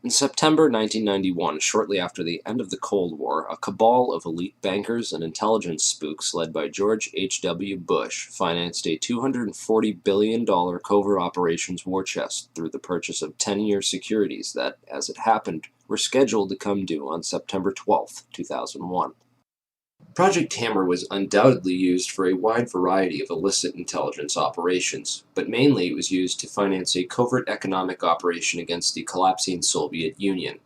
In September 1991, shortly after the end of the Cold War, a cabal of elite bankers and intelligence spooks led by George H.W. Bush financed a $240 billion covert operations war chest through the purchase of 10-year securities that, as it happened, were scheduled to come due on September 12, 2001. Project Hammer was undoubtedly used for a wide variety of illicit intelligence operations, but mainly it was used to finance a covert economic operation against the collapsing Soviet Union,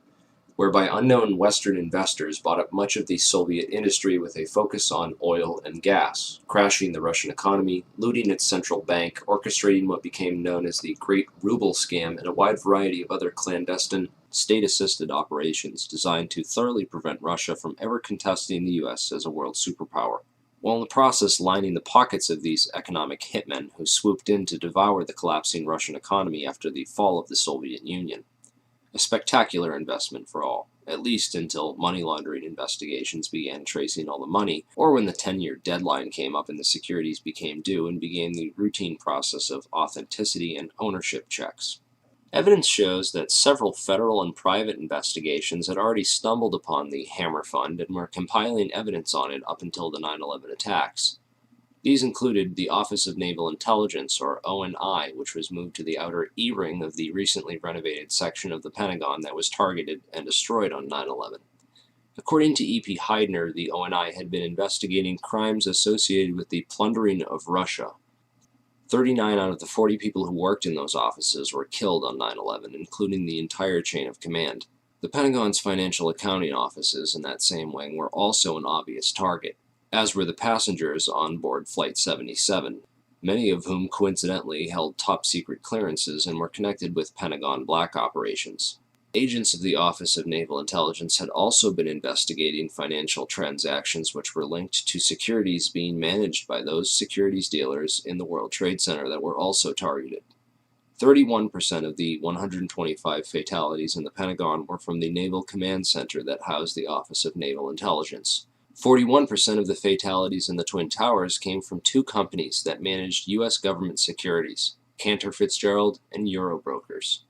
whereby unknown Western investors bought up much of the Soviet industry with a focus on oil and gas, crashing the Russian economy, looting its central bank, orchestrating what became known as the Great Ruble Scam, and a wide variety of other clandestine, state-assisted operations designed to thoroughly prevent Russia from ever contesting the U.S. as a world superpower, while in the process lining the pockets of these economic hitmen who swooped in to devour the collapsing Russian economy after the fall of the Soviet Union. A spectacular investment for all, at least until money laundering investigations began tracing all the money, or when the 10-year deadline came up and the securities became due and began the routine process of authenticity and ownership checks. Evidence shows that several federal and private investigations had already stumbled upon the Hammer Fund and were compiling evidence on it up until the 9/11 attacks. These included the Office of Naval Intelligence, or ONI, which was moved to the outer E-ring of the recently renovated section of the Pentagon that was targeted and destroyed on 9/11. According to E.P. Heidner, the ONI had been investigating crimes associated with the plundering of Russia. 39 out of the 40 people who worked in those offices were killed on 9/11, including the entire chain of command. The Pentagon's financial accounting offices in that same wing were also an obvious target, as were the passengers on board Flight 77, many of whom coincidentally held top-secret clearances and were connected with Pentagon black operations. Agents of the Office of Naval Intelligence had also been investigating financial transactions which were linked to securities being managed by those securities dealers in the World Trade Center that were also targeted. 31% of the 125 fatalities in the Pentagon were from the Naval Command Center that housed the Office of Naval Intelligence. 41% of the fatalities in the Twin Towers came from two companies that managed U.S. government securities, Cantor Fitzgerald and Eurobrokers.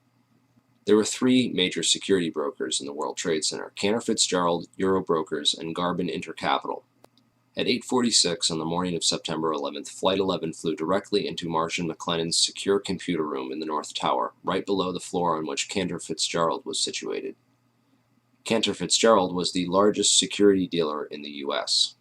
There were three major security brokers in the World Trade Center: Cantor Fitzgerald, Eurobrokers, and Garbin Intercapital. At 8:46 on the morning of September 11th, Flight 11 flew directly into Marshall McLennan's secure computer room in the North Tower, right below the floor on which Cantor Fitzgerald was situated. Cantor Fitzgerald was the largest security dealer in the U.S.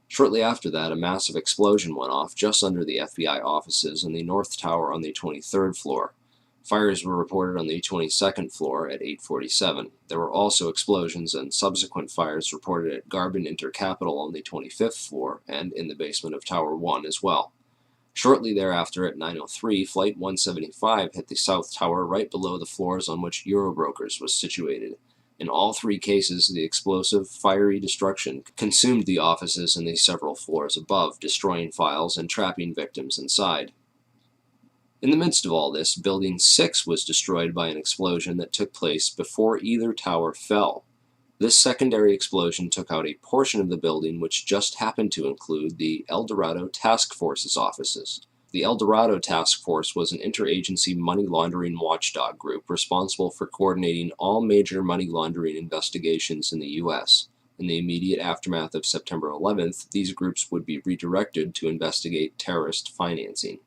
Shortly after that, a massive explosion went off just under the FBI offices in the North Tower on the 23rd floor. Fires were reported on the 22nd floor at 8:47. There were also explosions and subsequent fires reported at Garbin Intercapital on the 25th floor and in the basement of Tower 1 as well. Shortly thereafter, at 9:03, Flight 175 hit the South Tower right below the floors on which Eurobrokers was situated. In all three cases, the explosive, fiery destruction consumed the offices and the several floors above, destroying files and trapping victims inside. In the midst of all this, Building 6 was destroyed by an explosion that took place before either tower fell. This secondary explosion took out a portion of the building which just happened to include the El Dorado Task Force's offices. The El Dorado Task Force was an interagency money laundering watchdog group responsible for coordinating all major money laundering investigations in the U.S. In the immediate aftermath of September 11th, these groups would be redirected to investigate terrorist financing.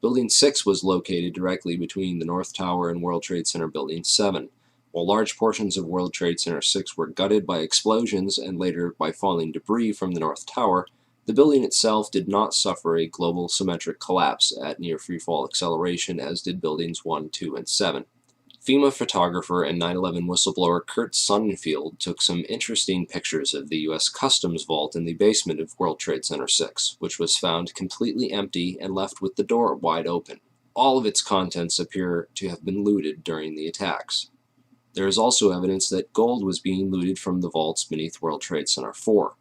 Building 6 was located directly between the North Tower and World Trade Center Building 7. While large portions of World Trade Center 6 were gutted by explosions and later by falling debris from the North Tower, the building itself did not suffer a global symmetric collapse at near freefall acceleration as did Buildings 1, 2, and 7. FEMA photographer and 9/11 whistleblower Kurt Sonnenfeld took some interesting pictures of the U.S. Customs vault in the basement of World Trade Center 6, which was found completely empty and left with the door wide open. All of its contents appear to have been looted during the attacks. There is also evidence that gold was being looted from the vaults beneath World Trade Center 4.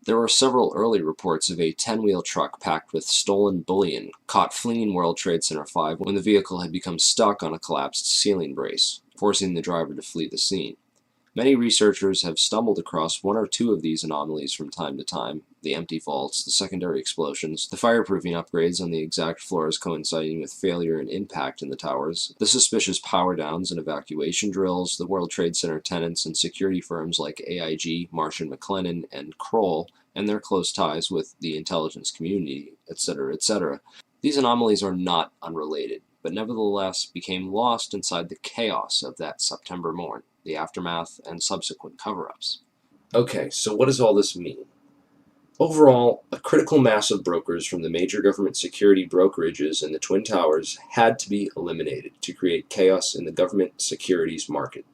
There were several early reports of a 10-wheel truck packed with stolen bullion caught fleeing World Trade Center 5 when the vehicle had become stuck on a collapsed ceiling brace, forcing the driver to flee the scene. Many researchers have stumbled across one or two of these anomalies from time to time: the empty vaults, the secondary explosions, the fireproofing upgrades on the exact floors coinciding with failure and impact in the towers, the suspicious power downs and evacuation drills, the World Trade Center tenants and security firms like AIG, Marsh & McLennan, and Kroll, and their close ties with the intelligence community, etc., etc. These anomalies are not unrelated, but nevertheless became lost inside the chaos of that September morn, the aftermath, and subsequent cover-ups. Okay, so what does all this mean? Overall, a critical mass of brokers from the major government security brokerages in the Twin Towers had to be eliminated to create chaos in the government securities market.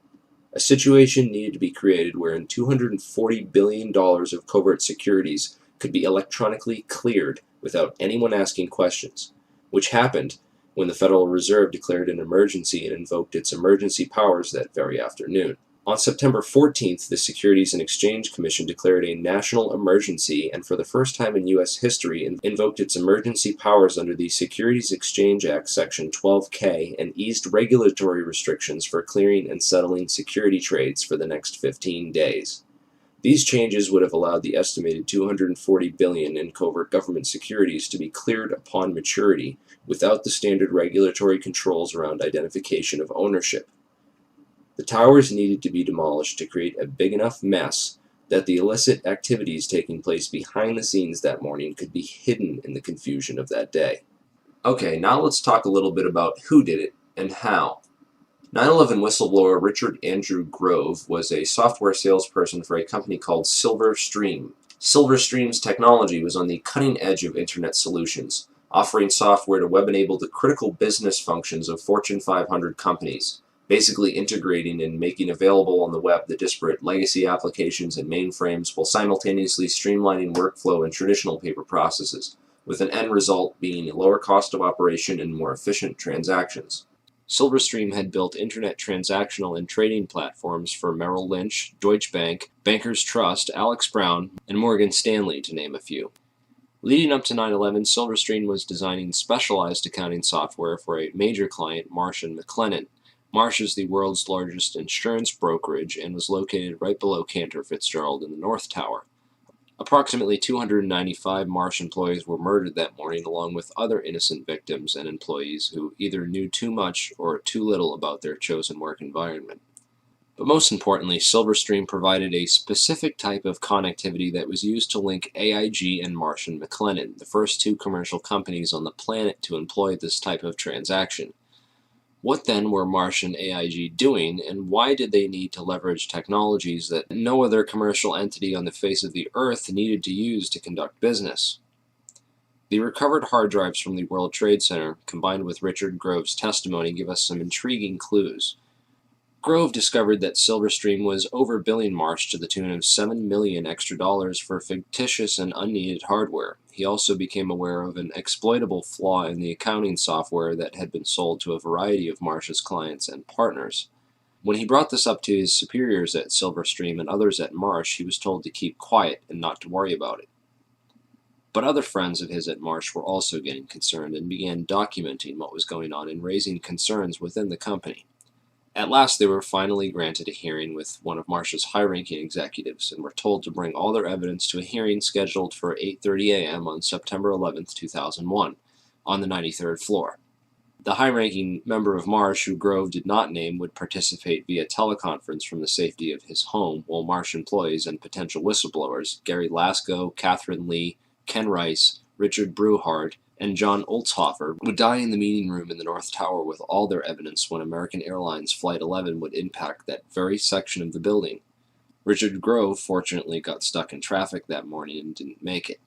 A situation needed to be created wherein $240 billion of covert securities could be electronically cleared without anyone asking questions, which happened when the Federal Reserve declared an emergency and invoked its emergency powers that very afternoon. On September 14th, the Securities and Exchange Commission declared a national emergency and for the first time in U.S. history invoked its emergency powers under the Securities Exchange Act Section 12K and eased regulatory restrictions for clearing and settling security trades for the next 15 days. These changes would have allowed the estimated $240 billion in covert government securities to be cleared upon maturity without the standard regulatory controls around identification of ownership. The towers needed to be demolished to create a big enough mess that the illicit activities taking place behind the scenes that morning could be hidden in the confusion of that day. Okay, now let's talk a little bit about who did it and how. 9/11 whistleblower Richard Andrew Grove was a software salesperson for a company called Silverstream. Silverstream's technology was on the cutting edge of Internet solutions, offering software to web-enable the critical business functions of Fortune 500 companies, basically integrating and making available on the web the disparate legacy applications and mainframes while simultaneously streamlining workflow and traditional paper processes, with an end result being a lower cost of operation and more efficient transactions. Silverstream had built internet transactional and trading platforms for Merrill Lynch, Deutsche Bank, Bankers Trust, Alex Brown, and Morgan Stanley, to name a few. Leading up to 9/11, Silverstream was designing specialized accounting software for a major client, Marsh & McLennan. Marsh is the world's largest insurance brokerage and was located right below Cantor Fitzgerald in the North Tower. Approximately 295 Marsh employees were murdered that morning, along with other innocent victims and employees who either knew too much or too little about their chosen work environment. But most importantly, Silverstream provided a specific type of connectivity that was used to link AIG and Marsh & McLennan, the first two commercial companies on the planet to employ this type of transaction. What then were Marsh and AIG doing, and why did they need to leverage technologies that no other commercial entity on the face of the earth needed to use to conduct business? The recovered hard drives from the World Trade Center, combined with Richard Grove's testimony, give us some intriguing clues. Grove discovered that Silverstream was overbilling Marsh to the tune of $7 million extra for fictitious and unneeded hardware. He also became aware of an exploitable flaw in the accounting software that had been sold to a variety of Marsh's clients and partners. When he brought this up to his superiors at Silverstream and others at Marsh, he was told to keep quiet and not to worry about it. But other friends of his at Marsh were also getting concerned and began documenting what was going on and raising concerns within the company. At last, they were finally granted a hearing with one of Marsh's high-ranking executives and were told to bring all their evidence to a hearing scheduled for 8:30 a.m. on September 11, 2001, on the 93rd floor. The high-ranking member of Marsh, who Grove did not name, would participate via teleconference from the safety of his home, while Marsh employees and potential whistleblowers, Gary Lasko, Catherine Lee, Ken Rice, Richard Breuhardt, and John Oltzhofer, would die in the meeting room in the North Tower with all their evidence when American Airlines Flight 11 would impact that very section of the building. Richard Grove fortunately got stuck in traffic that morning and didn't make it.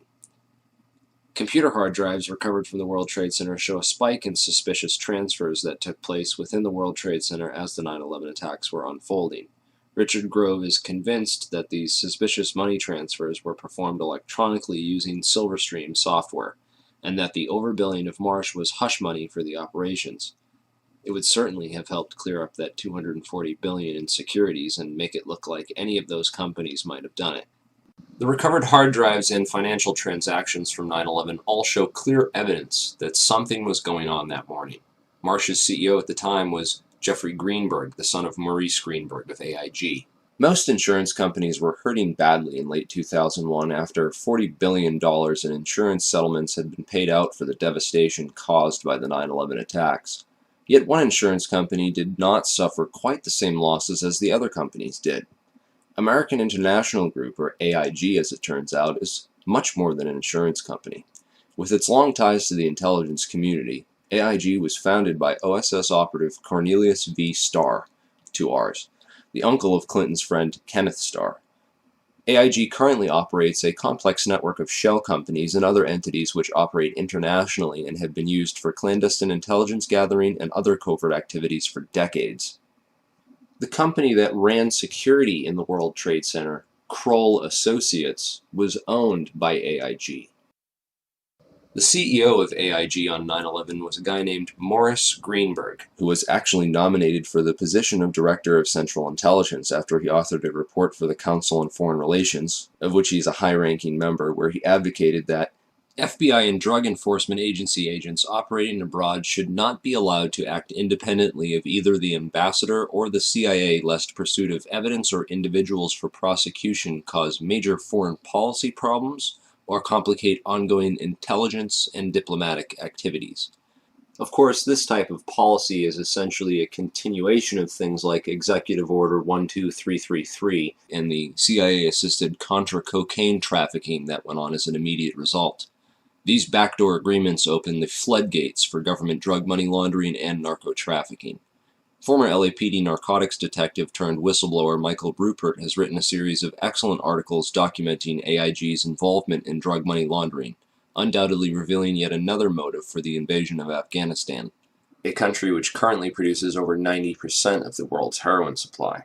Computer hard drives recovered from the World Trade Center show a spike in suspicious transfers that took place within the World Trade Center as the 9/11 attacks were unfolding. Richard Grove is convinced that these suspicious money transfers were performed electronically using Silverstream software, and that the overbilling of Marsh was hush money for the operations. It would certainly have helped clear up that $240 billion in securities and make it look like any of those companies might have done it. The recovered hard drives and financial transactions from 9/11 all show clear evidence that something was going on that morning. Marsh's CEO at the time was Jeffrey Greenberg, the son of Maurice Greenberg of AIG. Most insurance companies were hurting badly in late 2001 after $40 billion in insurance settlements had been paid out for the devastation caused by the 9/11 attacks. Yet one insurance company did not suffer quite the same losses as the other companies did. American International Group, or AIG as it turns out, is much more than an insurance company. With its long ties to the intelligence community, AIG was founded by OSS operative Cornelius V. Starr, 2 R's, the uncle of Clinton's friend Kenneth Starr. AIG currently operates a complex network of shell companies and other entities which operate internationally and have been used for clandestine intelligence gathering and other covert activities for decades. The company that ran security in the World Trade Center, Kroll Associates, was owned by AIG. The CEO of AIG on 9/11 was a guy named Morris Greenberg, who was actually nominated for the position of Director of Central Intelligence after he authored a report for the Council on Foreign Relations, of which he's a high-ranking member, where he advocated that FBI and Drug Enforcement Agency agents operating abroad should not be allowed to act independently of either the ambassador or the CIA, lest pursuit of evidence or individuals for prosecution cause major foreign policy problems or complicate ongoing intelligence and diplomatic activities. Of course, this type of policy is essentially a continuation of things like Executive Order 12333 and the CIA-assisted Contra cocaine trafficking that went on as an immediate result. These backdoor agreements open the floodgates for government drug money laundering and narco-trafficking. Former LAPD narcotics detective turned whistleblower Michael Rupert has written a series of excellent articles documenting AIG's involvement in drug money laundering, undoubtedly revealing yet another motive for the invasion of Afghanistan, a country which currently produces over 90% of the world's heroin supply.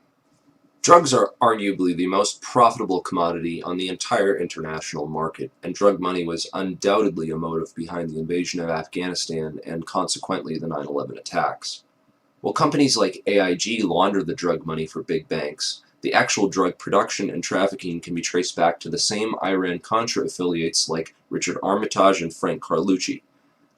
Drugs are arguably the most profitable commodity on the entire international market, and drug money was undoubtedly a motive behind the invasion of Afghanistan and consequently the 9/11 attacks. While companies like AIG launder the drug money for big banks, the actual drug production and trafficking can be traced back to the same Iran-Contra affiliates like Richard Armitage and Frank Carlucci.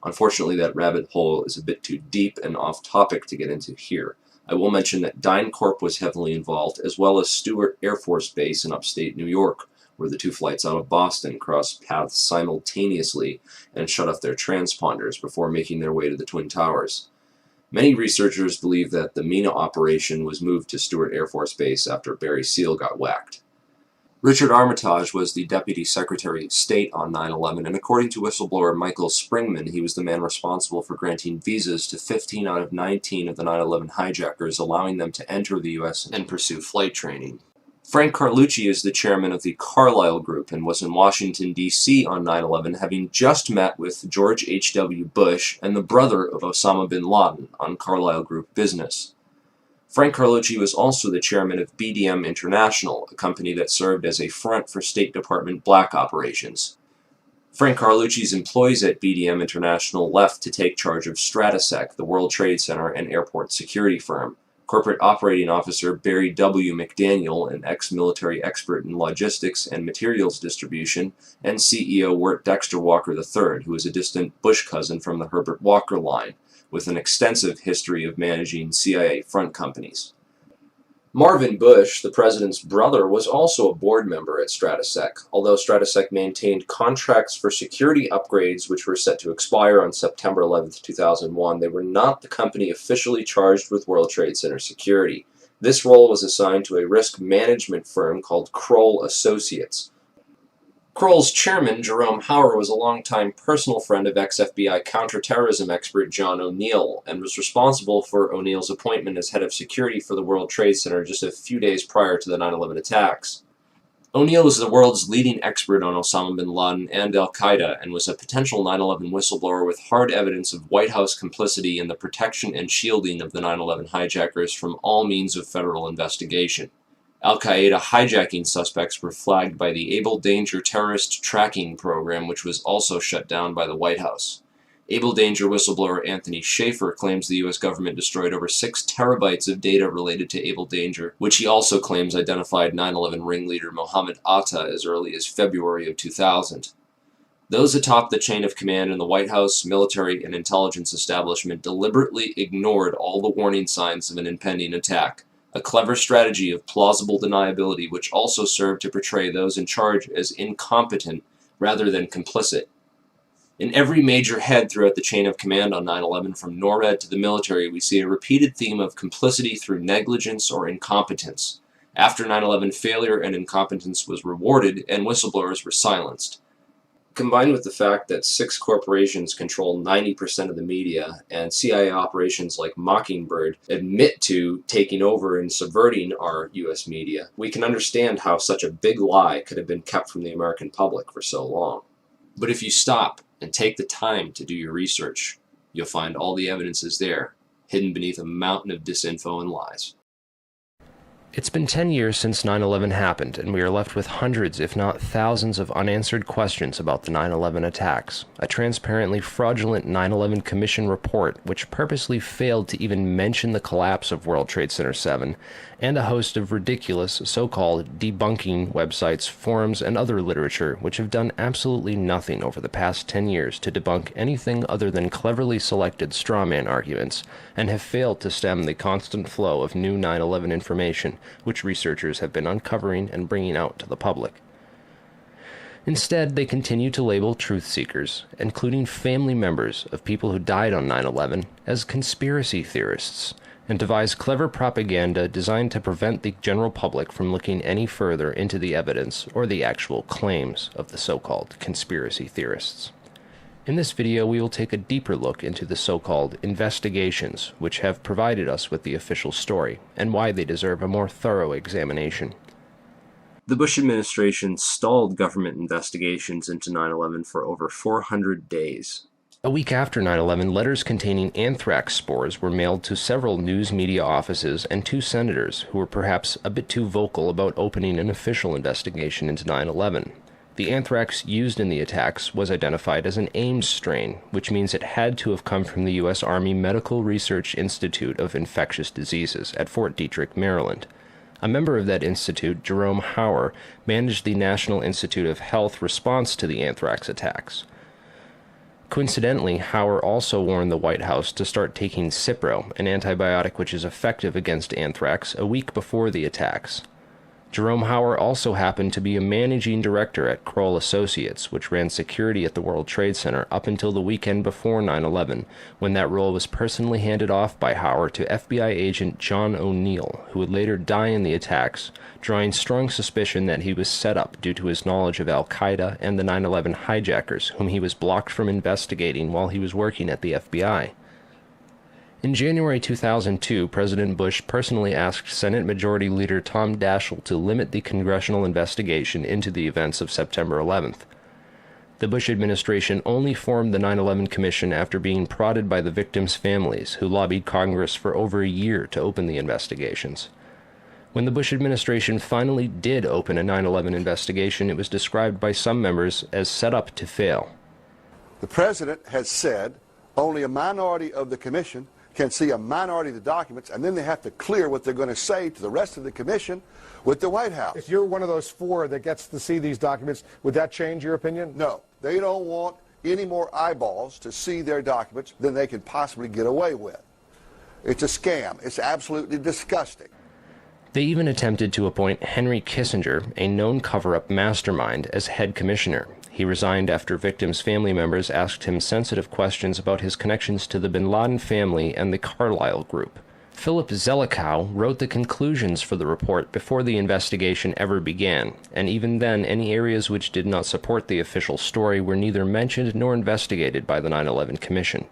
Unfortunately, that rabbit hole is a bit too deep and off-topic to get into here. I will mention that DynCorp was heavily involved, as well as Stewart Air Force Base in upstate New York, where the two flights out of Boston crossed paths simultaneously and shut off their transponders before making their way to the Twin Towers. Many researchers believe that the MENA operation was moved to Stewart Air Force Base after Barry Seal got whacked. Richard Armitage was the Deputy Secretary of State on 9/11, and according to whistleblower Michael Springman, he was the man responsible for granting visas to 15 out of 19 of the 9/11 hijackers, allowing them to enter the U.S. and pursue flight training. Frank Carlucci is the chairman of the Carlyle Group and was in Washington, D.C. on 9/11, having just met with George H.W. Bush and the brother of Osama bin Laden on Carlyle Group business. Frank Carlucci was also the chairman of BDM International, a company that served as a front for State Department black operations. Frank Carlucci's employees at BDM International left to take charge of Stratesec, the World Trade Center and airport security firm. Corporate Operating Officer Barry W. McDaniel, an ex-military expert in logistics and materials distribution, and CEO Wirt Dexter Walker III, who is a distant Bush cousin from the Herbert Walker line, with an extensive history of managing CIA front companies. Marvin Bush, the president's brother, was also a board member at Stratesec, although Stratesec maintained contracts for security upgrades which were set to expire on September 11, 2001. They were not the company officially charged with World Trade Center security. This role was assigned to a risk management firm called Kroll Associates. Kroll's chairman, Jerome Hauer, was a longtime personal friend of ex-FBI counterterrorism expert John O'Neill and was responsible for O'Neill's appointment as head of security for the World Trade Center just a few days prior to the 9/11 attacks. O'Neill is the world's leading expert on Osama bin Laden and al-Qaeda and was a potential 9/11 whistleblower with hard evidence of White House complicity in the protection and shielding of the 9/11 hijackers from all means of federal investigation. Al-Qaeda hijacking suspects were flagged by the Able Danger terrorist tracking program, which was also shut down by the White House. Able Danger whistleblower Anthony Schaefer claims the U.S. government destroyed over 6 terabytes of data related to Able Danger, which he also claims identified 9/11 ringleader Mohammed Atta as early as February of 2000. Those atop the chain of command in the White House, military, and intelligence establishment deliberately ignored all the warning signs of an impending attack, a clever strategy of plausible deniability which also served to portray those in charge as incompetent rather than complicit. In every major head throughout the chain of command on 9/11, from NORAD to the military, we see a repeated theme of complicity through negligence or incompetence. After 9/11, failure and incompetence was rewarded, and whistleblowers were silenced. Combined with the fact that 6 corporations control 90% of the media, and CIA operations like Mockingbird admit to taking over and subverting our US media, we can understand how such a big lie could have been kept from the American public for so long. But if you stop and take the time to do your research, you'll find all the evidence is there, hidden beneath a mountain of disinfo and lies. It's been 10 years since 9/11 happened, and we are left with hundreds, if not thousands, of unanswered questions about the 9/11 attacks. A transparently fraudulent 9/11 Commission report, which purposely failed to even mention the collapse of World Trade Center 7, and a host of ridiculous, so-called debunking websites, forums, and other literature, which have done absolutely nothing over the past 10 years to debunk anything other than cleverly selected strawman arguments, and have failed to stem the constant flow of new 9/11 information, which researchers have been uncovering and bringing out to the public. Instead, they continue to label truth seekers, including family members of people who died on 9/11, as conspiracy theorists, and devise clever propaganda designed to prevent the general public from looking any further into the evidence or the actual claims of the so-called conspiracy theorists. In this video, we will take a deeper look into the so-called investigations, which have provided us with the official story, and why they deserve a more thorough examination. The Bush administration stalled government investigations into 9/11 for over 400 days. A week after 9/11, letters containing anthrax spores were mailed to several news media offices and 2 senators who were perhaps a bit too vocal about opening an official investigation into 9/11. The anthrax used in the attacks was identified as an Ames strain, which means it had to have come from the U.S. Army Medical Research Institute of Infectious Diseases at Fort Detrick, Maryland. A member of that institute, Jerome Hauer, managed the National Institute of Health response to the anthrax attacks. Coincidentally, Hauer also warned the White House to start taking Cipro, an antibiotic which is effective against anthrax, a week before the attacks. Jerome Hauer also happened to be a managing director at Kroll Associates, which ran security at the World Trade Center up until the weekend before 9/11, when that role was personally handed off by Hauer to FBI agent John O'Neill, who would later die in the attacks, drawing strong suspicion that he was set up due to his knowledge of Al-Qaeda and the 9/11 hijackers, whom he was blocked from investigating while he was working at the FBI. In January 2002, President Bush personally asked Senate Majority Leader Tom Daschle to limit the congressional investigation into the events of September 11th. The Bush administration only formed the 9/11 Commission after being prodded by the victims' families, who lobbied Congress for over a year to open the investigations. When the Bush administration finally did open a 9/11 investigation, it was described by some members as set up to fail. The President has said only a minority of the Commission can see a minority of the documents, and then they have to clear what they're going to say to the rest of the Commission with the White House. If you're one of those 4 that gets to see these documents, would that change your opinion? No. They don't want any more eyeballs to see their documents than they can possibly get away with. It's a scam. It's absolutely disgusting. They even attempted to appoint Henry Kissinger, a known cover-up mastermind, as head commissioner. He resigned after victims' family members asked him sensitive questions about his connections to the bin Laden family and the Carlyle Group. Philip Zelikow wrote the conclusions for the report before the investigation ever began, and even then any areas which did not support the official story were neither mentioned nor investigated by the 9/11 Commission.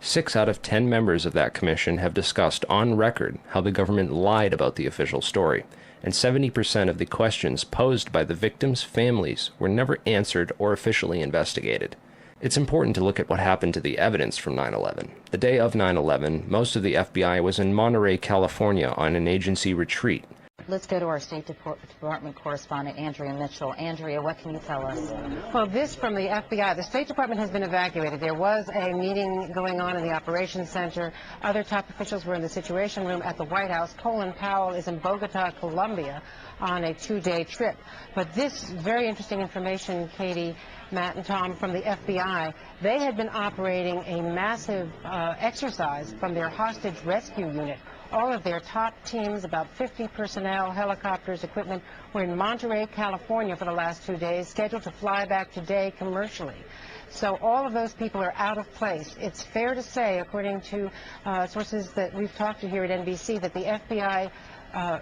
6 out of 10 members of that commission have discussed on record how the government lied about the official story, and 70% of the questions posed by the victims' families were never answered or officially investigated. It's important to look at what happened to the evidence from 9/11. The day of 9/11, most of the FBI was in Monterey, California on an agency retreat. Let's go to our State Department correspondent, Andrea Mitchell. Andrea, what can you tell us? Well, this from the FBI. The State Department has been evacuated. There was a meeting going on in the Operations Center. Other top officials were in the Situation Room at the White House. Colin Powell is in Bogota, Colombia, on a 2-day trip. But this very interesting information, Katie, Matt, and Tom, from the FBI, they had been operating a massive exercise from their hostage rescue unit All of their top teams, about 50 personnel, helicopters, equipment, were in Monterey, California for the last 2 days, scheduled to fly back today commercially. So all of those people are out of place. It's fair to say, according to sources that we've talked to here at NBC, that the FBI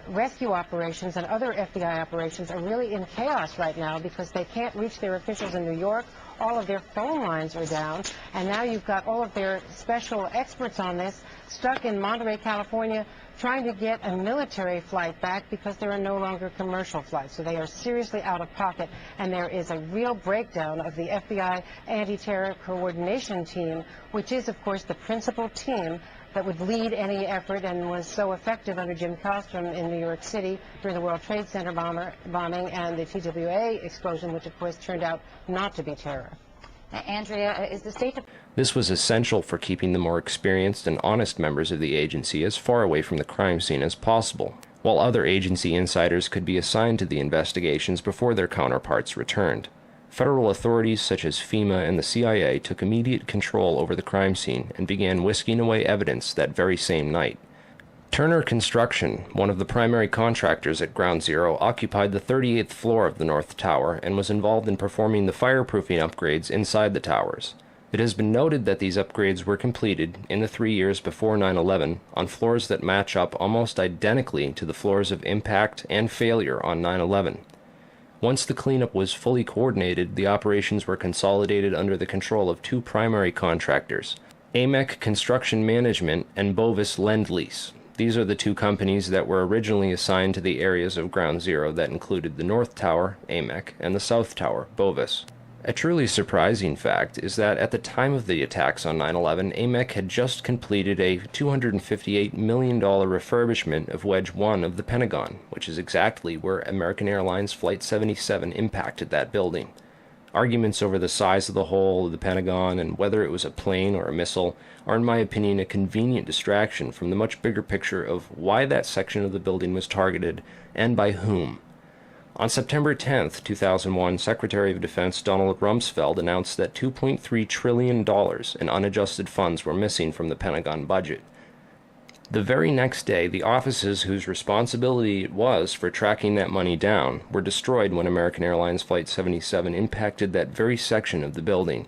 rescue operations and other FBI operations are really in chaos right now because they can't reach their officials in New York. All of their phone lines are down, and now you've got all of their special experts on this stuck in Monterey, California, trying to get a military flight back because there are no longer commercial flights. So they are seriously out of pocket, and there is a real breakdown of the FBI anti-terror coordination team, which is, of course, the principal team that would lead any effort and was so effective under Jim Kallstrom in New York City during the World Trade Center bombing and the TWA explosion, which, of course, turned out not to be terror. Andrea, is the State Department... This was essential for keeping the more experienced and honest members of the agency as far away from the crime scene as possible, while other agency insiders could be assigned to the investigations before their counterparts returned. Federal authorities such as FEMA and the CIA took immediate control over the crime scene and began whisking away evidence that very same night. Turner Construction, one of the primary contractors at Ground Zero, occupied the 38th floor of the North Tower and was involved in performing the fireproofing upgrades inside the towers. It has been noted that these upgrades were completed in the 3 years before 9/11 on floors that match up almost identically to the floors of impact and failure on 9/11. Once the cleanup was fully coordinated, the operations were consolidated under the control of two primary contractors, AMEC Construction Management and Bovis Lend-Lease. These are the two companies that were originally assigned to the areas of Ground Zero that included the North Tower, AMEC, and the South Tower, Bovis. A truly surprising fact is that at the time of the attacks on 9/11, AMEC had just completed a $258 million refurbishment of Wedge 1 of the Pentagon, which is exactly where American Airlines Flight 77 impacted that building. Arguments over the size of the hole of the Pentagon and whether it was a plane or a missile are, in my opinion, a convenient distraction from the much bigger picture of why that section of the building was targeted and by whom. On September 10, 2001, Secretary of Defense Donald Rumsfeld announced that $2.3 trillion in unadjusted funds were missing from the Pentagon budget. The very next day, the offices whose responsibility it was for tracking that money down were destroyed when American Airlines Flight 77 impacted that very section of the building.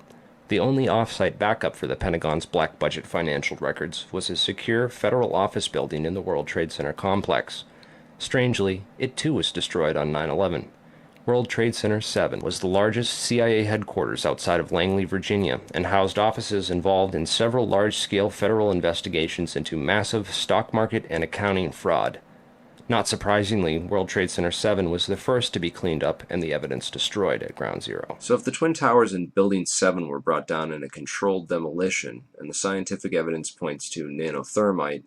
The only off-site backup for the Pentagon's black budget financial records was a secure federal office building in the World Trade Center complex. Strangely, it too was destroyed on 9/11. World Trade Center 7 was the largest CIA headquarters outside of Langley, Virginia, and housed offices involved in several large-scale federal investigations into massive stock market and accounting fraud. Not surprisingly, World Trade Center 7 was the first to be cleaned up and the evidence destroyed at Ground Zero. So if the Twin Towers and Building 7 were brought down in a controlled demolition, and the scientific evidence points to nanothermite,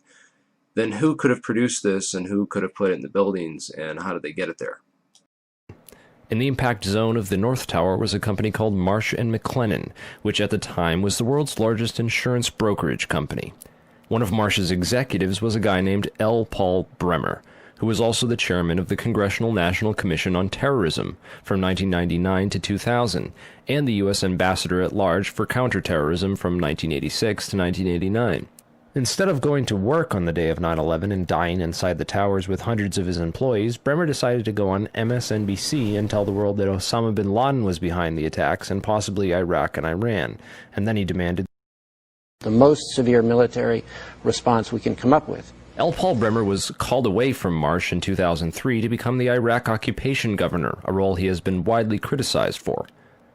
then who could have produced this and who could have put it in the buildings and how did they get it there? In the impact zone of the North Tower was a company called Marsh & McLennan, which at the time was the world's largest insurance brokerage company. One of Marsh's executives was a guy named L. Paul Bremer, who was also the chairman of the Congressional National Commission on Terrorism from 1999 to 2000, and the U.S. ambassador at large for counterterrorism from 1986 to 1989. Instead of going to work on the day of 9/11 and dying inside the towers with hundreds of his employees, Bremer decided to go on MSNBC and tell the world that Osama bin Laden was behind the attacks and possibly Iraq and Iran. And then he demanded the most severe military response we can come up with. L. Paul Bremer was called away from Marsh in 2003 to become the Iraq occupation governor, a role he has been widely criticized for.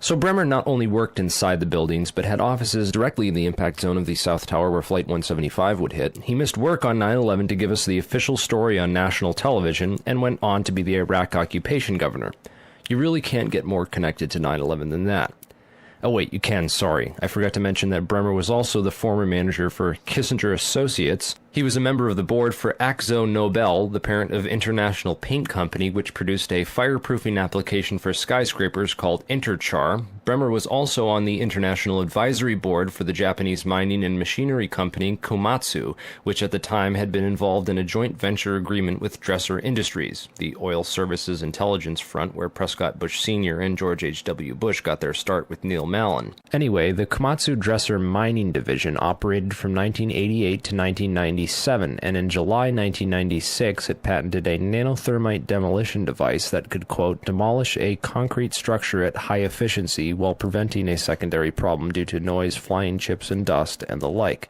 So Bremer not only worked inside the buildings, but had offices directly in the impact zone of the South Tower where Flight 175 would hit. He missed work on 9/11 to give us the official story on national television, and went on to be the Iraq occupation governor. You really can't get more connected to 9/11 than that. Oh wait, you can, sorry. I forgot to mention that Bremer was also the former manager for Kissinger Associates. He was a member of the board for Akzo Nobel, the parent of International Paint Company, which produced a fireproofing application for skyscrapers called Interchar. Bremer was also on the International Advisory Board for the Japanese mining and machinery company Komatsu, which at the time had been involved in a joint venture agreement with Dresser Industries, the oil services intelligence front where Prescott Bush Sr. and George H.W. Bush got their start with Neil Mallon. Anyway, the Komatsu Dresser mining division operated from 1988 to 1998 1997, and in July 1996 it patented a nanothermite demolition device that could, quote, demolish a concrete structure at high efficiency while preventing a secondary problem due to noise, flying chips and dust, and the like.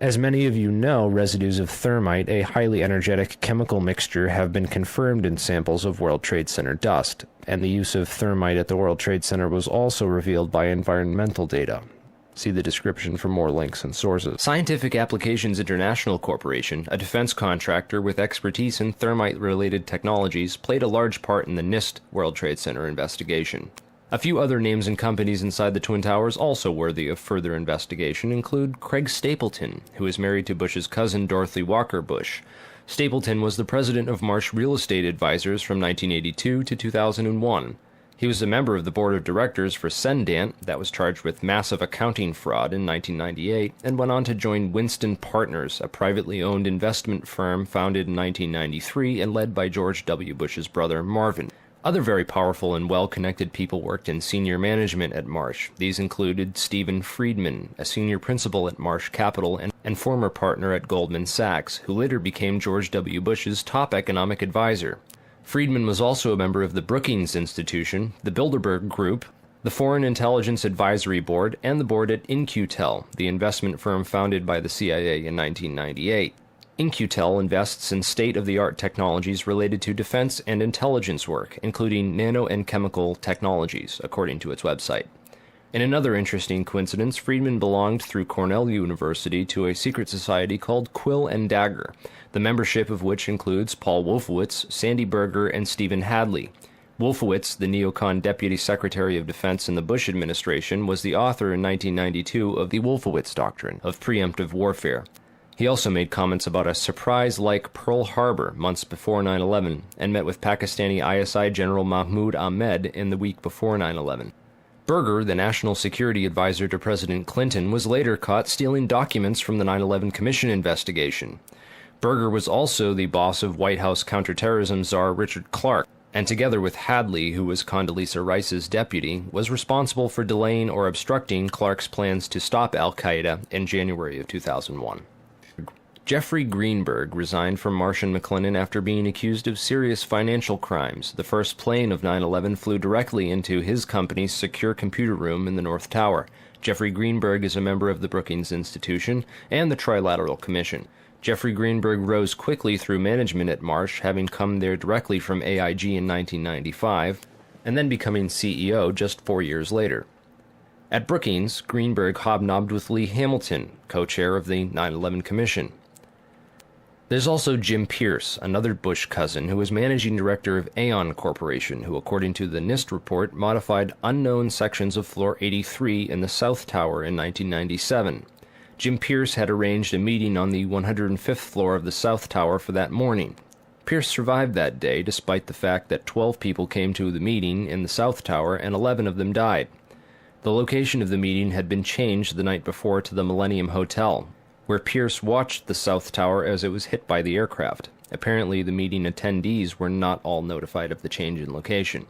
As many of you know, residues of thermite, a highly energetic chemical mixture, have been confirmed in samples of World Trade Center dust, and the use of thermite at the World Trade Center was also revealed by environmental data. See the description for more links and sources. Scientific Applications International Corporation, a defense contractor with expertise in thermite-related technologies, played a large part in the NIST World Trade Center investigation. A few other names and companies inside the Twin Towers also worthy of further investigation include Craig Stapleton, who is married to Bush's cousin Dorothy Walker Bush. Stapleton was the president of Marsh Real Estate Advisors from 1982 to 2001. He was a member of the board of directors for Cendant, that was charged with massive accounting fraud in 1998, and went on to join Winston Partners, a privately owned investment firm founded in 1993 and led by George W. Bush's brother Marvin. Other very powerful and well-connected people worked in senior management at Marsh. These included Stephen Friedman, a senior principal at Marsh Capital and former partner at Goldman Sachs, who later became George W. Bush's top economic advisor. Friedman was also a member of the Brookings Institution, the Bilderberg Group, the Foreign Intelligence Advisory Board, and the board at In-Q-Tel, the investment firm founded by the CIA in 1998. In-Q-Tel invests in state-of-the-art technologies related to defense and intelligence work, including nano and chemical technologies, according to its website. In another interesting coincidence, Friedman belonged through Cornell University to a secret society called Quill and Dagger, the membership of which includes Paul Wolfowitz, Sandy Berger, and Stephen Hadley. Wolfowitz, the neocon Deputy Secretary of Defense in the Bush administration, was the author in 1992 of the Wolfowitz Doctrine of preemptive warfare. He also made comments about a surprise-like Pearl Harbor months before 9/11 and met with Pakistani ISI General Mahmoud Ahmed in the week before 9/11. Berger, the national security advisor to President Clinton, was later caught stealing documents from the 9/11 Commission investigation. Berger was also the boss of White House counterterrorism czar Richard Clarke, and together with Hadley, who was Condoleezza Rice's deputy, was responsible for delaying or obstructing Clarke's plans to stop al-Qaeda in January of 2001. Jeffrey Greenberg resigned from Marsh & McLennan after being accused of serious financial crimes. The first plane of 9/11 flew directly into his company's secure computer room in the North Tower. Jeffrey Greenberg is a member of the Brookings Institution and the Trilateral Commission. Jeffrey Greenberg rose quickly through management at Marsh, having come there directly from AIG in 1995, and then becoming CEO just 4 years later. At Brookings, Greenberg hobnobbed with Lee Hamilton, co-chair of the 9/11 Commission. There's also Jim Pierce, another Bush cousin, who was managing director of Aon Corporation, who, according to the NIST report, modified unknown sections of Floor 83 in the South Tower in 1997. Jim Pierce had arranged a meeting on the 105th floor of the South Tower for that morning. Pierce survived that day, despite the fact that 12 people came to the meeting in the South Tower and 11 of them died. The location of the meeting had been changed the night before to the Millennium Hotel, where Pierce watched the South Tower as it was hit by the aircraft. Apparently, the meeting attendees were not all notified of the change in location.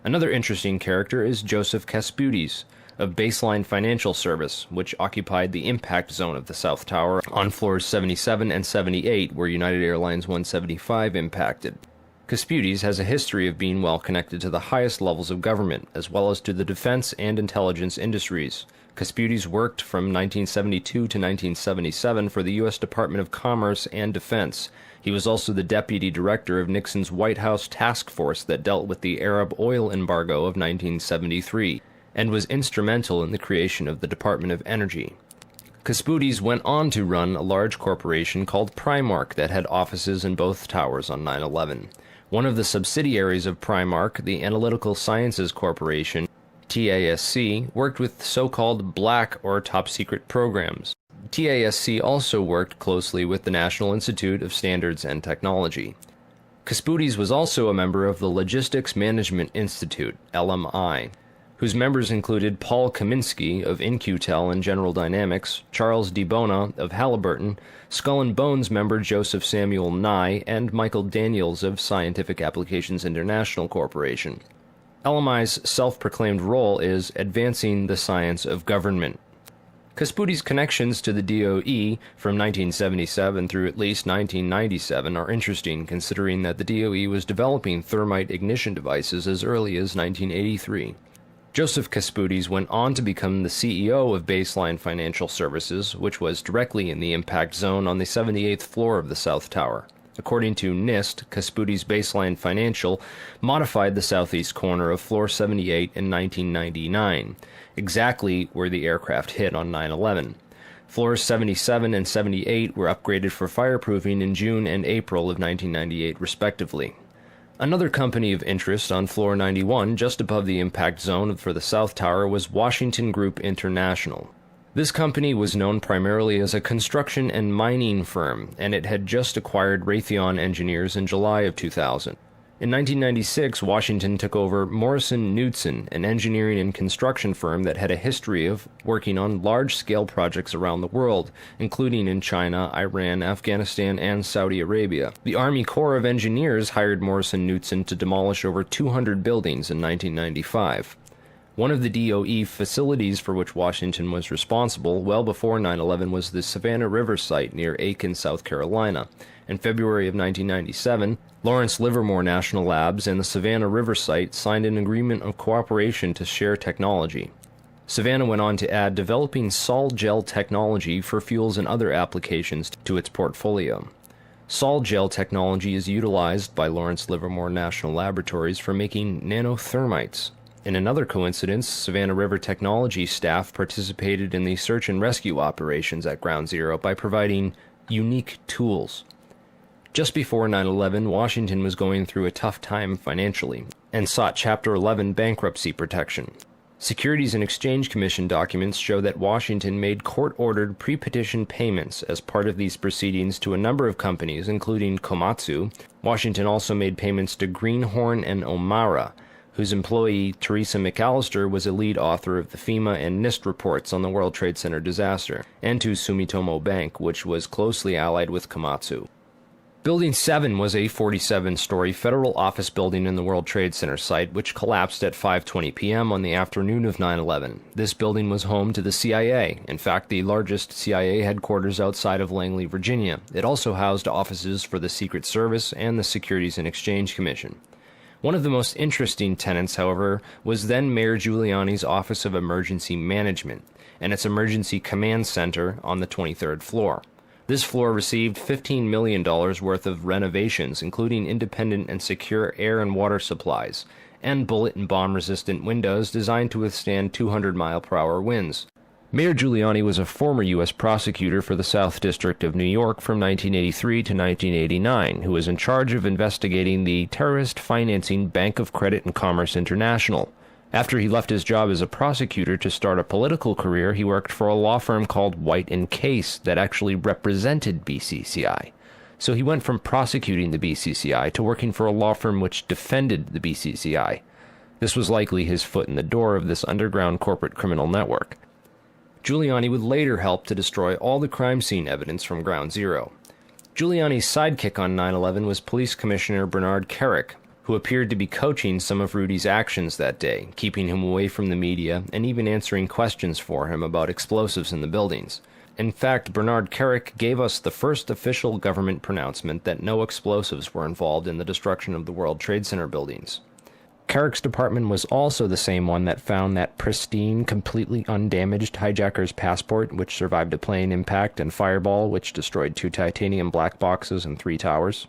Another interesting character is Joseph Kasputis, of Baseline Financial Service, which occupied the impact zone of the South Tower on floors 77 and 78, where United Airlines 175 impacted. Kasputis has a history of being well connected to the highest levels of government, as well as to the defense and intelligence industries. Kasputis worked from 1972 to 1977 for the U.S. Department of Commerce and Defense. He was also the deputy director of Nixon's White House task force that dealt with the Arab oil embargo of 1973, and was instrumental in the creation of the Department of Energy. Kasputis went on to run a large corporation called Primark that had offices in both towers on 9/11. One of the subsidiaries of Primark, the Analytical Sciences Corporation, TASC, worked with so-called black or top-secret programs. TASC also worked closely with the National Institute of Standards and Technology. Kasputis was also a member of the Logistics Management Institute, LMI, whose members included Paul Kaminsky of In-Q-Tel and General Dynamics, Charles DiBona of Halliburton, Skull and Bones member Joseph Samuel Nye, and Michael Daniels of Scientific Applications International Corporation. LMI's self-proclaimed role is advancing the science of government. Casputi's connections to the DOE from 1977 through at least 1997 are interesting, considering that the DOE was developing thermite ignition devices as early as 1983. Joseph Casputes went on to become the CEO of Baseline Financial Services, which was directly in the impact zone on the 78th floor of the South Tower. According to NIST, Casputes Baseline Financial modified the southeast corner of Floor 78 in 1999, exactly where the aircraft hit on 9/11. Floors 77 and 78 were upgraded for fireproofing in June and April of 1998, respectively. Another company of interest on Floor 91, just above the impact zone for the South Tower, was Washington Group International. This company was known primarily as a construction and mining firm, and it had just acquired Raytheon Engineers in July of 2000. In 1996, Washington took over Morrison Knudsen, an engineering and construction firm that had a history of working on large-scale projects around the world, including in China, Iran, Afghanistan, and Saudi Arabia. The Army Corps of Engineers hired Morrison Knudsen to demolish over 200 buildings in 1995. One of the DOE facilities for which Washington was responsible well before 9/11 was the Savannah River site near Aiken, South Carolina. In February of 1997, Lawrence Livermore National Labs and the Savannah River site signed an agreement of cooperation to share technology. Savannah went on to add developing sol gel technology for fuels and other applications to its portfolio. Sol gel technology is utilized by Lawrence Livermore National Laboratories for making nanothermites. In another coincidence, Savannah River Technology staff participated in the search and rescue operations at Ground Zero by providing unique tools. Just before 9/11, Washington was going through a tough time financially and sought Chapter 11 bankruptcy protection. Securities and Exchange Commission documents show that Washington made court-ordered pre-petition payments as part of these proceedings to a number of companies, including Komatsu. Washington also made payments to Greenhorn and Omara, whose employee, Teresa McAllister, was a lead author of the FEMA and NIST reports on the World Trade Center disaster, and to Sumitomo Bank, which was closely allied with Komatsu. Building 7 was a 47-story federal office building in the World Trade Center site, which collapsed at 5:20 p.m. on the afternoon of 9/11. This building was home to the CIA, in fact, the largest CIA headquarters outside of Langley, Virginia. It also housed offices for the Secret Service and the Securities and Exchange Commission. One of the most interesting tenants, however, was then Mayor Giuliani's Office of Emergency Management and its Emergency Command Center on the 23rd floor. This floor received $15 million worth of renovations, including independent and secure air and water supplies, and bullet and bomb-resistant windows designed to withstand 200-mile-per-hour winds. Mayor Giuliani was a former U.S. prosecutor for the South District of New York from 1983 to 1989, who was in charge of investigating the terrorist financing Bank of Credit and Commerce International. After he left his job as a prosecutor to start a political career, he worked for a law firm called White & Case that actually represented BCCI. So he went from prosecuting the BCCI to working for a law firm which defended the BCCI. This was likely his foot in the door of this underground corporate criminal network. Giuliani would later help to destroy all the crime scene evidence from Ground Zero. Giuliani's sidekick on 9/11 was Police Commissioner Bernard Kerik, who appeared to be coaching some of Rudy's actions that day, keeping him away from the media and even answering questions for him about explosives in the buildings. In fact, Bernard Kerik gave us the first official government pronouncement that no explosives were involved in the destruction of the World Trade Center buildings. Kerik's department was also the same one that found that pristine, completely undamaged hijacker's passport, which survived a plane impact, and Fireball, which destroyed 2 titanium black boxes and 3 towers.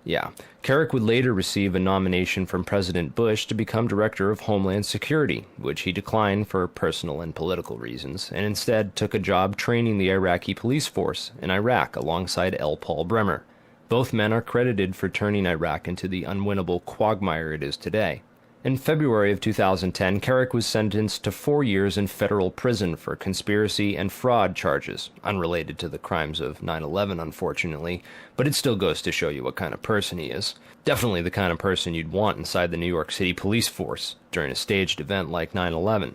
Yeah, Kerik would later receive a nomination from President Bush to become Director of Homeland Security, which he declined for personal and political reasons, and instead took a job training the Iraqi police force in Iraq alongside L. Paul Bremer. Both men are credited for turning Iraq into the unwinnable quagmire it is today. In February of 2010, Kerik was sentenced to 4 years in federal prison for conspiracy and fraud charges, unrelated to the crimes of 9/11, unfortunately, but it still goes to show you what kind of person he is. Definitely the kind of person you'd want inside the New York City police force during a staged event like 9/11.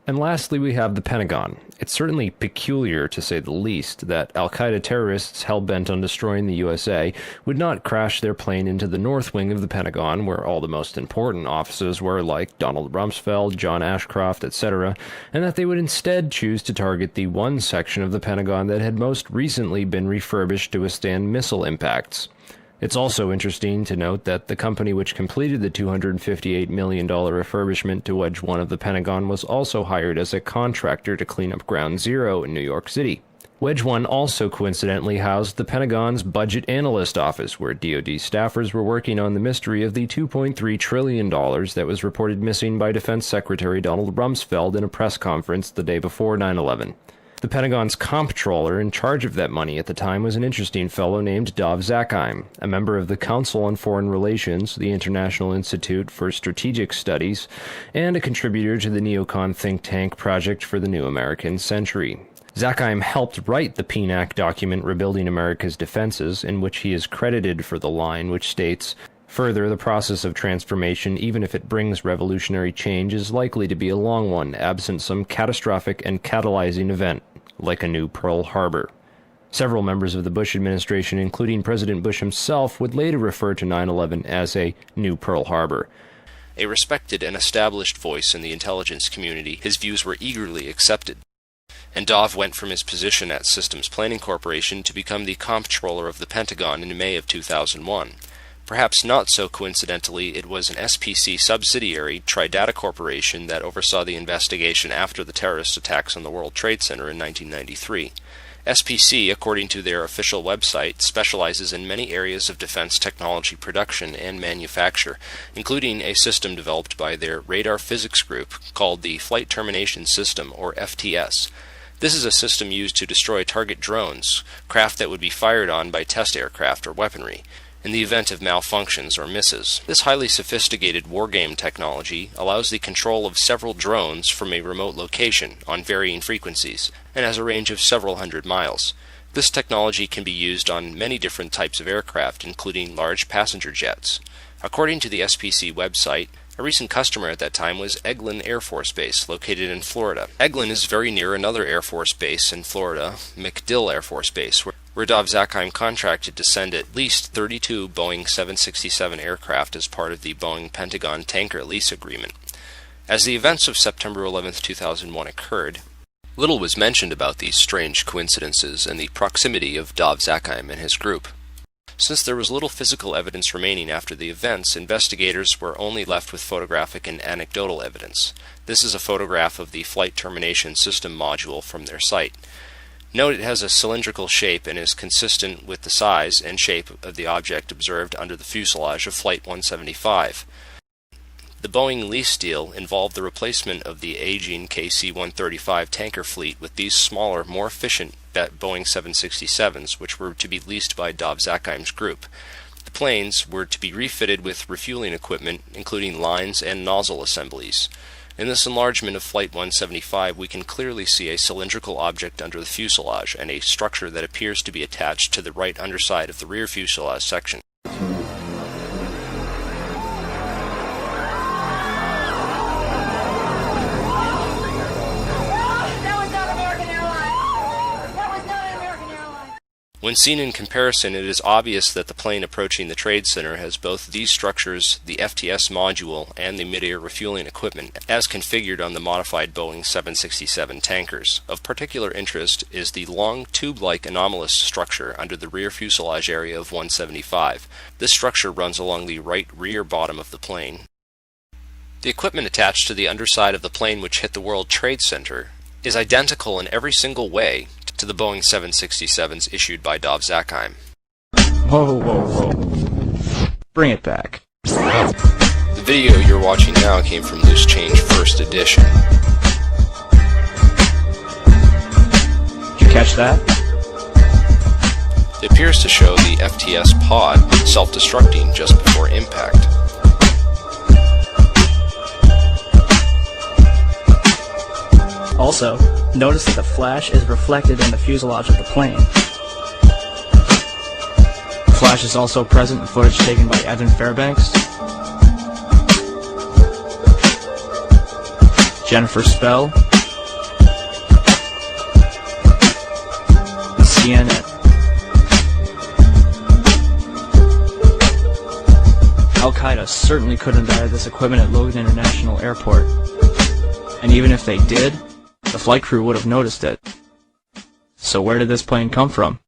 And lastly, we have the Pentagon. It's certainly peculiar, to say the least, that al-Qaeda terrorists hell-bent on destroying the USA would not crash their plane into the north wing of the Pentagon, where all the most important offices were, like Donald Rumsfeld, John Ashcroft, etc., and that they would instead choose to target the one section of the Pentagon that had most recently been refurbished to withstand missile impacts. It's also interesting to note that the company which completed the $258 million refurbishment to Wedge 1 of the Pentagon was also hired as a contractor to clean up Ground Zero in New York City. Wedge 1 also coincidentally housed the Pentagon's Budget Analyst Office, where DoD staffers were working on the mystery of the $2.3 trillion that was reported missing by Defense Secretary Donald Rumsfeld in a press conference the day before 9/11. The Pentagon's comptroller in charge of that money at the time was an interesting fellow named Dov Zakheim, a member of the Council on Foreign Relations, the International Institute for Strategic Studies, and a contributor to the neocon think tank Project for the New American Century. Zakheim helped write the PNAC document Rebuilding America's Defenses, in which he is credited for the line which states, "Further, the process of transformation, even if it brings revolutionary change, is likely to be a long one, absent some catastrophic and catalyzing event, like a new Pearl Harbor." Several members of the Bush administration, including President Bush himself, would later refer to 9/11 as a new Pearl Harbor. A respected and established voice in the intelligence community, his views were eagerly accepted. And Dov went from his position at Systems Planning Corporation to become the comptroller of the Pentagon in May of 2001. Perhaps not so coincidentally, it was an SPC subsidiary, Tridata Corporation, that oversaw the investigation after the terrorist attacks on the World Trade Center in 1993. SPC, according to their official website, specializes in many areas of defense technology production and manufacture, including a system developed by their radar physics group called the Flight Termination System, or FTS. This is a system used to destroy target drones, craft that would be fired on by test aircraft or weaponry, in the event of malfunctions or misses. This highly sophisticated wargame technology allows the control of several drones from a remote location on varying frequencies and has a range of several hundred miles. This technology can be used on many different types of aircraft, including large passenger jets. According to the SPC website, a recent customer at that time was Eglin Air Force Base, located in Florida. Eglin is very near another Air Force base in Florida, MacDill Air Force Base, where Dov Zakheim contracted to send at least 32 Boeing 767 aircraft as part of the Boeing Pentagon Tanker Lease Agreement. As the events of September 11, 2001 occurred, little was mentioned about these strange coincidences and the proximity of Dov Zakheim and his group. Since there was little physical evidence remaining after the events, investigators were only left with photographic and anecdotal evidence. This is a photograph of the Flight Termination System module from their site. Note it has a cylindrical shape and is consistent with the size and shape of the object observed under the fuselage of Flight 175. The Boeing lease deal involved the replacement of the aging KC-135 tanker fleet with these smaller, more efficient Boeing 767s, which were to be leased by Dov Zakheim's group. The planes were to be refitted with refueling equipment, including lines and nozzle assemblies. In this enlargement of Flight 175, we can clearly see a cylindrical object under the fuselage and a structure that appears to be attached to the right underside of the rear fuselage section. When seen in comparison, it is obvious that the plane approaching the Trade Center has both these structures, the FTS module, and the mid-air refueling equipment, as configured on the modified Boeing 767 tankers. Of particular interest is the long tube-like anomalous structure under the rear fuselage area of 175. This structure runs along the right rear bottom of the plane. The equipment attached to the underside of the plane which hit the World Trade Center is identical in every single way to the Boeing 767s issued by Dov Zakheim. Whoa, whoa, whoa. Bring it back. The video you're watching now came from Loose Change First Edition. Did you catch that? It appears to show the FTS pod self-destructing just before impact. Also, notice that the flash is reflected in the fuselage of the plane. The flash is also present in footage taken by Evan Fairbanks, Jennifer Spell, CNN. Al-Qaeda certainly couldn't have added this equipment at Logan International Airport. And even if they did, the flight crew would have noticed it. So where did this plane come from?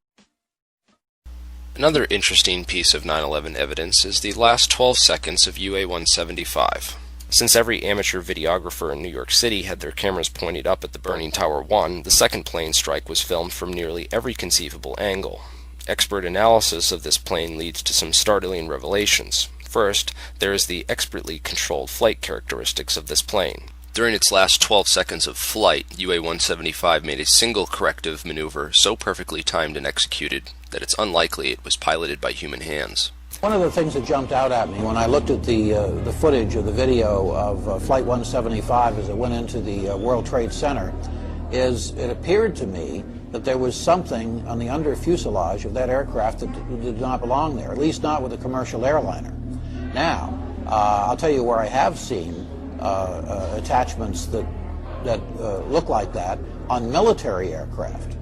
Another interesting piece of 9/11 evidence is the last 12 seconds of UA-175. Since every amateur videographer in New York City had their cameras pointed up at the burning Tower 1, the second plane strike was filmed from nearly every conceivable angle. Expert analysis of this plane leads to some startling revelations. First, there is the expertly controlled flight characteristics of this plane. During its last 12 seconds of flight, UA-175 made a single corrective maneuver so perfectly timed and executed that it's unlikely it was piloted by human hands. One of the things that jumped out at me when I looked at the footage of the video of Flight 175 as it went into the World Trade Center is it appeared to me that there was something on the under fuselage of that aircraft that did not belong there, at least not with a commercial airliner. Now, I'll tell you where I have seen attachments that look like that on military aircraft.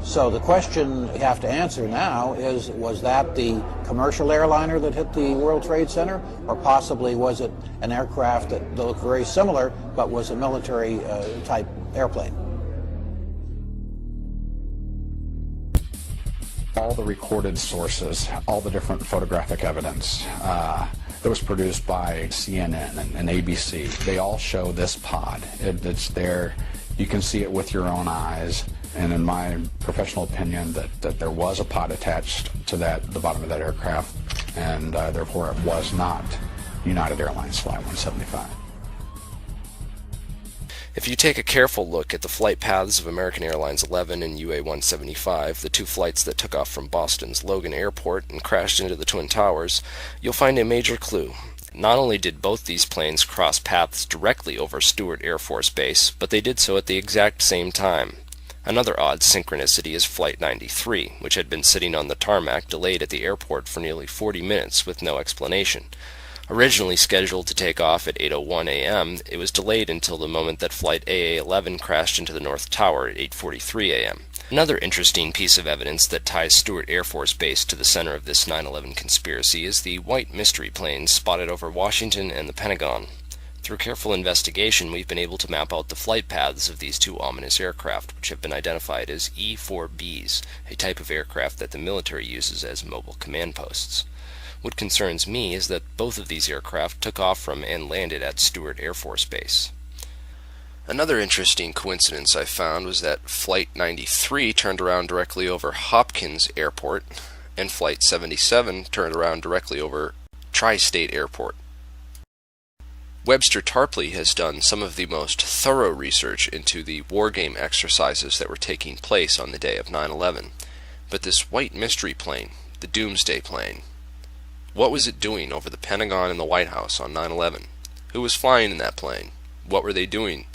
So the question you have to answer now is, was that the commercial airliner that hit the World Trade Center, or possibly was it an aircraft that looked very similar but was a military type airplane? All the recorded sources, all the different photographic evidence that was produced by CNN and ABC, they all show this pod. It's there. You can see it with your own eyes. And in my professional opinion, that there was a pod attached to the bottom of that aircraft, and therefore it was not United Airlines Flight 175. If you take a careful look at the flight paths of American Airlines 11 and UA-175, the two flights that took off from Boston's Logan Airport and crashed into the Twin Towers, you'll find a major clue. Not only did both these planes cross paths directly over Stewart Air Force Base, but they did so at the exact same time. Another odd synchronicity is Flight 93, which had been sitting on the tarmac delayed at the airport for nearly 40 minutes with no explanation. Originally scheduled to take off at 8:01 a.m., it was delayed until the moment that Flight AA-11 crashed into the North Tower at 8:43 a.m. Another interesting piece of evidence that ties Stewart Air Force Base to the center of this 9/11 conspiracy is the white mystery planes spotted over Washington and the Pentagon. Through careful investigation, we've been able to map out the flight paths of these two ominous aircraft, which have been identified as E-4Bs, a type of aircraft that the military uses as mobile command posts. What concerns me is that both of these aircraft took off from and landed at Stewart Air Force Base. Another interesting coincidence I found was that Flight 93 turned around directly over Hopkins Airport, and Flight 77 turned around directly over Tri-State Airport. Webster Tarpley has done some of the most thorough research into the wargame exercises that were taking place on the day of 9/11. But this white mystery plane, the Doomsday plane, what was it doing over the Pentagon and the White House on 9/11? Who was flying in that plane? What were they doing?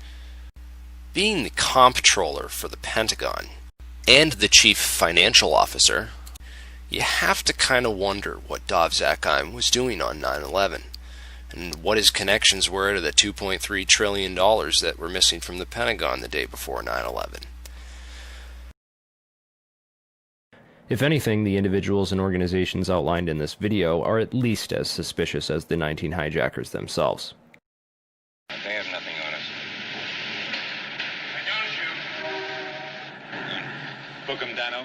Being the comptroller for the Pentagon and the chief financial officer, you have to kind of wonder what Dov Zakheim was doing on 9/11. And what his connections were to the $2.3 trillion that were missing from the Pentagon the day before 9/11. If anything, the individuals and organizations outlined in this video are at least as suspicious as the 19 hijackers themselves. They have nothing on us. I don't shoot. Book 'em, Dano.